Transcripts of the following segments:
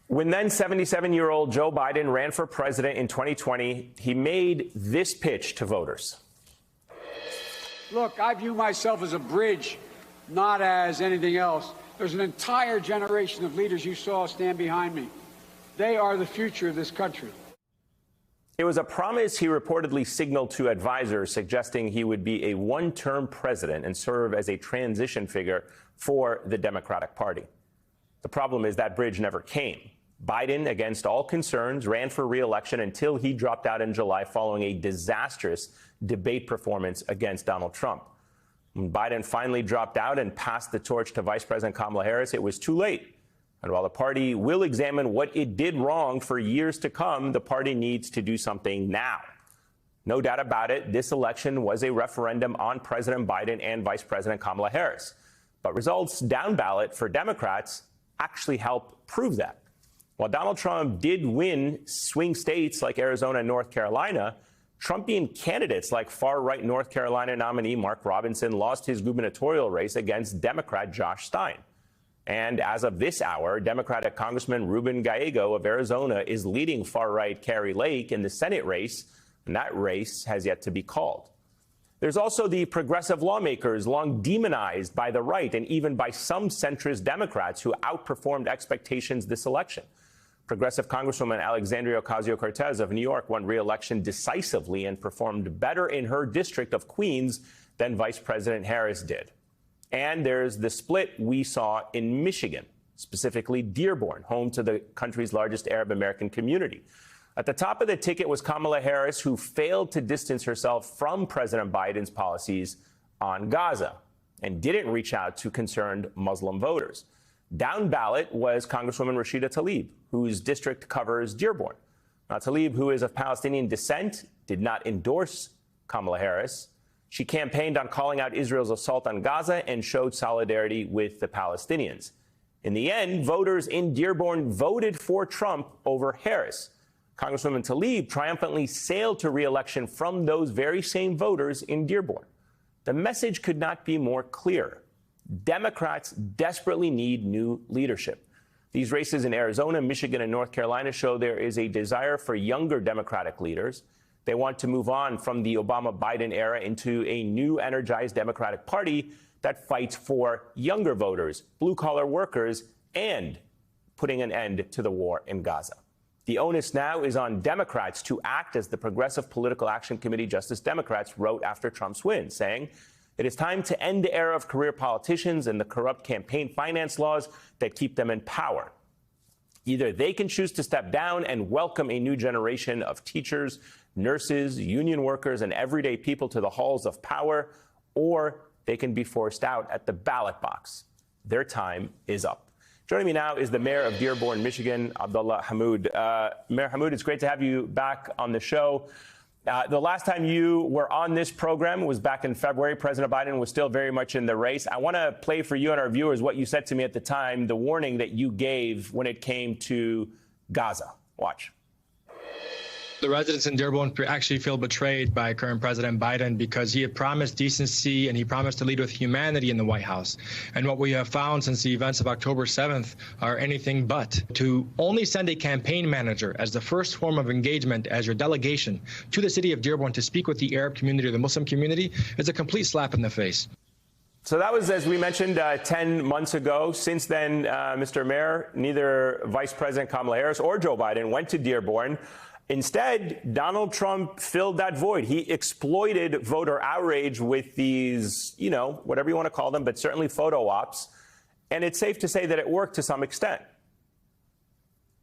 When then 77-year-old Joe Biden ran for president in 2020, he made this pitch to voters. Look, I view myself as a bridge, not as anything else. There's an entire generation of leaders you saw stand behind me. They are the future of this country. It was a promise he reportedly signaled to advisors, suggesting he would be a one-term president and serve as a transition figure for the Democratic Party. The problem is that bridge never came. Biden, against all concerns, ran for re-election until he dropped out in July following a disastrous debate performance against Donald Trump. When Biden finally dropped out and passed the torch to Vice President Kamala Harris, it was too late. And while the party will examine what it did wrong for years to come, the party needs to do something now. No doubt about it, this election was a referendum on President Biden and Vice President Kamala Harris. But results down ballot for Democrats actually help prove that. While Donald Trump did win swing states like Arizona and North Carolina, Trumpian candidates like far-right North Carolina nominee Mark Robinson lost his gubernatorial race against Democrat Josh Stein. And as of this hour, Democratic Congressman Ruben Gallego of Arizona is leading far-right Kari Lake in the Senate race, and that race has yet to be called. There's also the progressive lawmakers long demonized by the right and even by some centrist Democrats who outperformed expectations this election. Progressive Congresswoman Alexandria Ocasio-Cortez of New York won re-election decisively and performed better in her district of Queens than Vice President Harris did. And there's the split we saw in Michigan, specifically Dearborn, home to the country's largest Arab American community. At the top of the ticket was Kamala Harris, who failed to distance herself from President Biden's policies on Gaza and didn't reach out to concerned Muslim voters. Down ballot was Congresswoman Rashida Tlaib, whose district covers Dearborn. Now, Tlaib, who is of Palestinian descent, did not endorse Kamala Harris. She campaigned on calling out Israel's assault on Gaza and showed solidarity with the Palestinians. In the end, voters in Dearborn voted for Trump over Harris. Congresswoman Tlaib triumphantly sailed to re-election from those very same voters in Dearborn. The message could not be more clear. Democrats desperately need new leadership. These races in Arizona, Michigan, and North Carolina show there is a desire for younger Democratic leaders. They want to move on from the Obama-Biden era into a new, energized Democratic Party that fights for younger voters, blue-collar workers, and putting an end to the war in Gaza. The onus now is on Democrats to act as the Progressive Political Action Committee Justice Democrats wrote after Trump's win, saying, "It is time to end the era of career politicians and the corrupt campaign finance laws that keep them in power. Either they can choose to step down and welcome a new generation of teachers, nurses, union workers, and everyday people to the halls of power, or they can be forced out at the ballot box. Their time is up." Joining me now is the mayor of Dearborn, Michigan, Abdullah Hammoud. Mayor Hammoud, it's great to have you back on the show. The last time you were on this program was back in February. President Biden was still very much in the race. I want to play for you and our viewers what you said to me at the time, the warning that you gave when it came to Gaza. Watch. The residents in Dearborn actually feel betrayed by current President Biden because he had promised decency and he promised to lead with humanity in the White House. And what we have found since the events of October 7th are anything but. To only send a campaign manager as the first form of engagement as your delegation to the city of Dearborn to speak with the Arab community or the Muslim community is a complete slap in the face. So that was, as we mentioned, 10 months ago. Since then, Mr. Mayor, neither Vice President Kamala Harris or Joe Biden went to Dearborn. Instead, Donald Trump filled that void. He exploited voter outrage with these, whatever you want to call them, but certainly photo ops. And it's safe to say that it worked to some extent.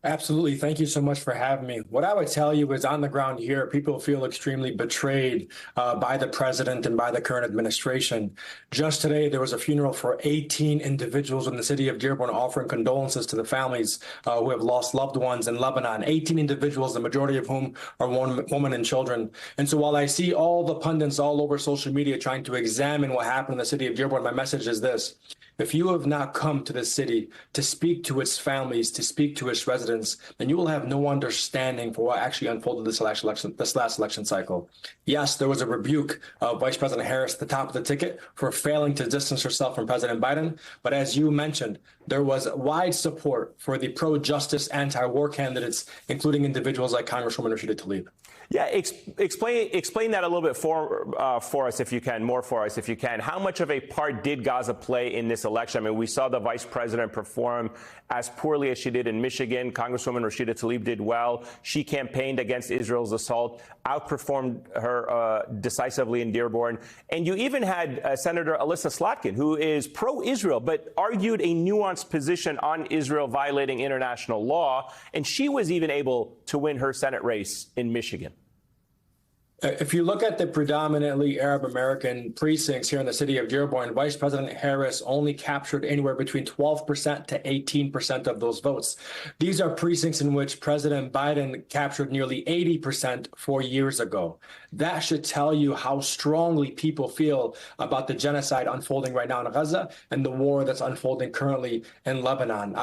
Absolutely. Thank you so much for having me. What I would tell you is on the ground here, people feel extremely betrayed by the president and by the current administration. Just today, there was a funeral for 18 individuals in the city of Dearborn offering condolences to the families who have lost loved ones in Lebanon. 18 individuals, the majority of whom are women and children. And so while I see all the pundits all over social media trying to examine what happened in the city of Dearborn, my message is this. If you have not come to this city to speak to its families, to speak to its residents, then you will have no understanding for what actually unfolded this last election cycle. Yes, there was a rebuke of Vice President Harris at the top of the ticket for failing to distance herself from President Biden. But as you mentioned, there was wide support for the pro-justice, anti-war candidates, including individuals like Congresswoman Rashida Tlaib. Yeah, explain that a little bit for us, if you can, more for us, if you can. How much of a part did Gaza play in this election? I mean, we saw the vice president perform as poorly as she did in Michigan. Congresswoman Rashida Tlaib did well. She campaigned against Israel's assault, outperformed her decisively in Dearborn. And you even had Senator Alyssa Slotkin, who is pro-Israel, but argued a nuanced position on Israel violating international law. And she was even able to win her Senate race in Michigan. If you look at the predominantly Arab American precincts here in the city of Dearborn, Vice President Harris only captured anywhere between 12% to 18% of those votes. These are precincts in which President Biden captured nearly 80% 4 years ago. That should tell you how strongly people feel about the genocide unfolding right now in Gaza and the war that's unfolding currently in Lebanon.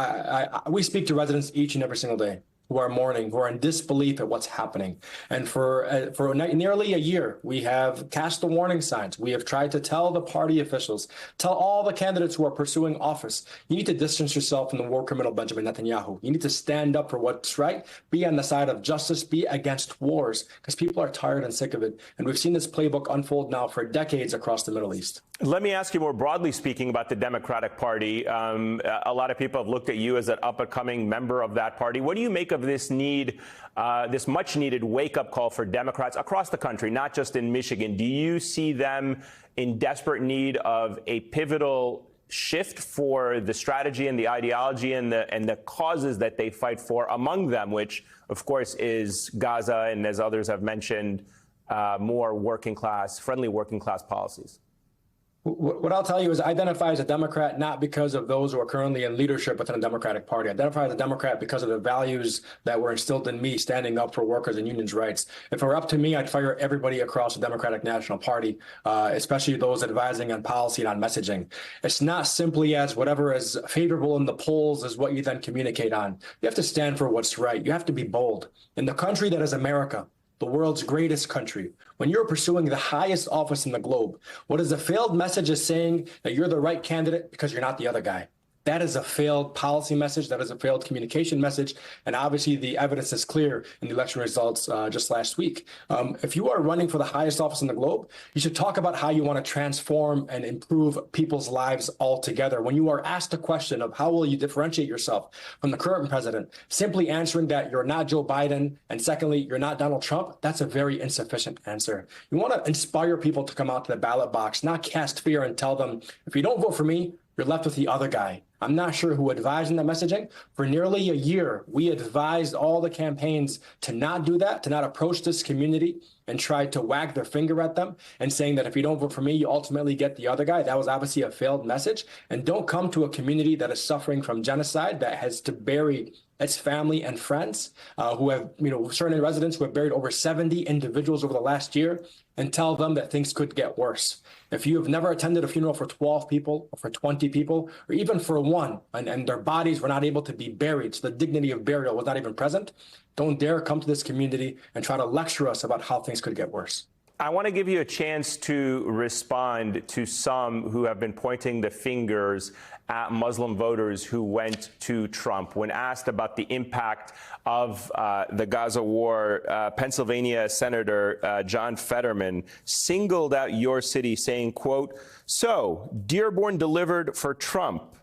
We speak to residents each and every single day who are mourning, who are in disbelief at what's happening. And for nearly a year, we have cast the warning signs. We have tried to tell the party officials, tell all the candidates who are pursuing office, you need to distance yourself from the war criminal Benjamin Netanyahu. You need to stand up for what's right, be on the side of justice, be against wars, because people are tired and sick of it. And we've seen this playbook unfold now for decades across the Middle East. Let me ask you more broadly speaking about the Democratic Party. A lot of people have looked at you as an up-and-coming member of that party. What do you make of this need, this much-needed wake-up call for Democrats across the country, not just in Michigan? Do you see them in desperate need of a pivotal shift for the strategy and the ideology and the causes that they fight for, among them, which, of course, is Gaza and, as others have mentioned, more friendly working class policies? What I'll tell you is I identify as a Democrat not because of those who are currently in leadership within the Democratic Party. I identify as a Democrat because of the values that were instilled in me standing up for workers and unions' rights. If it were up to me, I'd fire everybody across the Democratic National Party, especially those advising on policy and on messaging. It's not simply as whatever is favorable in the polls is what you then communicate on. You have to stand for what's right. You have to be bold. In the country that is America, the world's greatest country, when you're pursuing the highest office in the globe, what is a failed message is saying that you're the right candidate because you're not the other guy. That is a failed policy message. That is a failed communication message. And obviously, the evidence is clear in the election results just last week. If you are running for the highest office in the globe, you should talk about how you want to transform and improve people's lives altogether. When you are asked a question of how will you differentiate yourself from the current president, simply answering that you're not Joe Biden and secondly, you're not Donald Trump, that's a very insufficient answer. You want to inspire people to come out to the ballot box, not cast fear and tell them, if you don't vote for me, you're left with the other guy. I'm not sure who advised in that messaging. For nearly a year, we advised all the campaigns to not do that, to not approach this community and try to wag their finger at them and saying that if you don't vote for me, you ultimately get the other guy. That was obviously a failed message. And don't come to a community that is suffering from genocide, that has to bury its family and friends, who have, certain residents who have buried over 70 individuals over the last year, and tell them that things could get worse. If you have never attended a funeral for 12 people or for 20 people, or even for one, and their bodies were not able to be buried, so the dignity of burial was not even present, don't dare come to this community and try to lecture us about how things could get worse. I want to give you a chance to respond to some who have been pointing the fingers at Muslim voters who went to Trump. When asked about the impact of the Gaza war, Pennsylvania Senator John Fetterman singled out your city, saying, quote, "So, Dearborn delivered for Trump.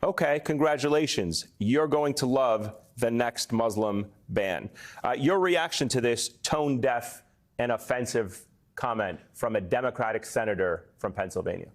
Okay, congratulations. You're going to love the next Muslim ban." Your reaction to this tone-deaf and offensive comment from a Democratic senator from Pennsylvania?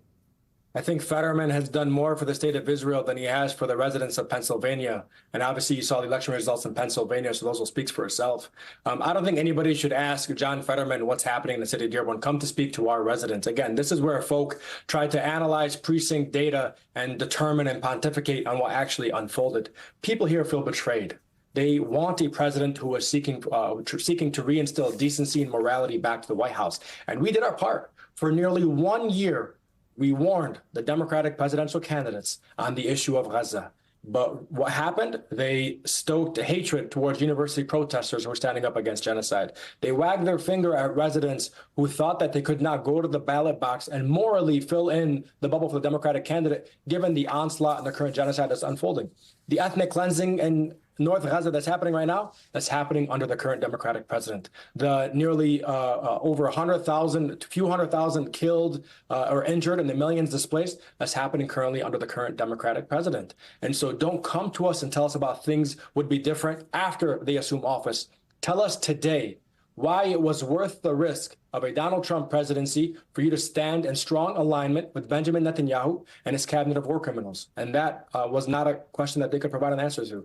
I think Fetterman has done more for the state of Israel than he has for the residents of Pennsylvania. And obviously, you saw the election results in Pennsylvania, so those will speak for itself. I don't think anybody should ask John Fetterman what's happening in the city of Dearborn. Come to speak to our residents. Again, this is where folk try to analyze precinct data and determine and pontificate on what actually unfolded. People here feel betrayed. They want a president who is seeking to reinstill decency and morality back to the White House. And we did our part. For nearly 1 year, we warned the Democratic presidential candidates on the issue of Gaza. But what happened? They stoked hatred towards university protesters who were standing up against genocide. They wagged their finger at residents who thought that they could not go to the ballot box and morally fill in the bubble for the Democratic candidate, given the onslaught and the current genocide that's unfolding. The ethnic cleansing in North Gaza that's happening right now, that's happening under the current Democratic president. The nearly over 100,000, few 100,000 killed or injured and the millions displaced, that's happening currently under the current Democratic president. And so don't come to us and tell us about things would be different after they assume office. Tell us today why it was worth the risk of a Donald Trump presidency for you to stand in strong alignment with Benjamin Netanyahu and his cabinet of war criminals. And that was not a question that they could provide an answer to.